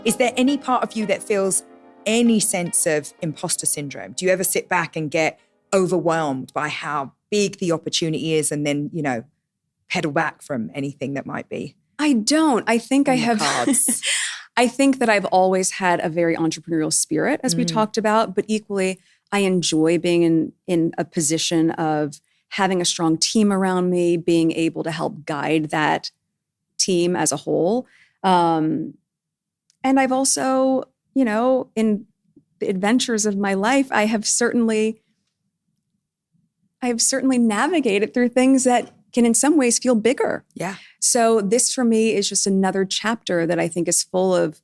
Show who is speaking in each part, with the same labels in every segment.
Speaker 1: Is there any part of you that feels any sense of imposter syndrome? Do you ever sit back and get overwhelmed by how big the opportunity is and then, pedal back from anything that might be?
Speaker 2: I don't. I think I have.
Speaker 1: Cards.
Speaker 2: I think that I've always had a very entrepreneurial spirit, as we talked about, but equally, I enjoy being in a position of having a strong team around me, being able to help guide that team as a whole. And I've also, in the adventures of my life, I have certainly navigated through things that can in some ways feel bigger.
Speaker 1: Yeah.
Speaker 2: So this for me is just another chapter that I think is full of,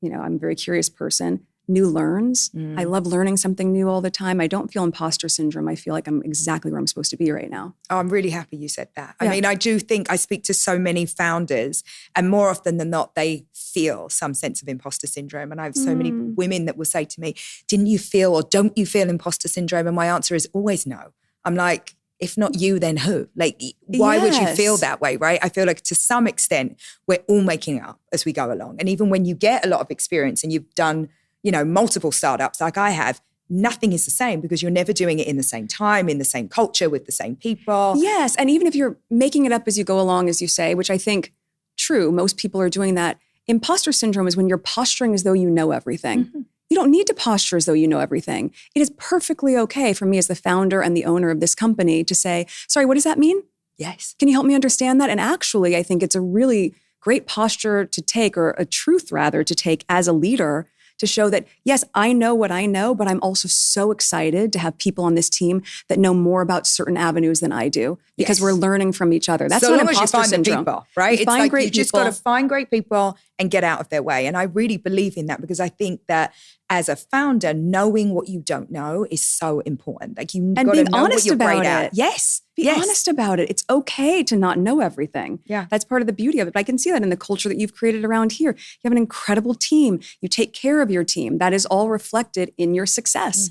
Speaker 2: I'm a very curious person, new learns. I love learning something new all the time. I don't feel imposter syndrome. I feel like I'm exactly where I'm supposed to be right now.
Speaker 1: Oh, I'm really happy you said that.
Speaker 2: Yeah.
Speaker 1: I mean, I do think I speak to so many founders and more often than not, they feel some sense of imposter syndrome. And I have so many women that will say to me, didn't you feel or don't you feel imposter syndrome? And my answer is always no. I'm like, if not you, then who? Like, why would you feel that way, right? I feel like to some extent, we're all making it up as we go along. And even when you get a lot of experience and you've done multiple startups like I have, nothing is the same because you're never doing it in the same time, in the same culture, with the same people.
Speaker 2: Yes. And even if you're making it up as you go along, as you say, which I think true, most people are doing that. Imposter syndrome is when you're posturing as though you know everything. Mm-hmm. You don't need to posture as though you know everything. It is perfectly okay for me as the founder and the owner of this company to say, sorry, what does that mean?
Speaker 1: Yes.
Speaker 2: Can you help me understand that? And actually, I think it's a really great posture to take, or a truth rather, to take as a leader, to show that, yes, I know what I know, but I'm also so excited to have people on this team that know more about certain avenues than I do because we're learning from each other. That's not imposter syndrome.
Speaker 1: The people, right?
Speaker 2: It's like you
Speaker 1: just got to find great people and get out of their way. And I really believe in that because I think that as a founder, knowing what you don't know is so important. Like you've got to know what you're great at. Yes.
Speaker 2: Be honest about it. It's okay to not know everything.
Speaker 1: Yeah.
Speaker 2: That's part of the beauty of it. But I can see that in the culture that you've created around here. You have an incredible team. You take care of your team. That is all reflected in your success.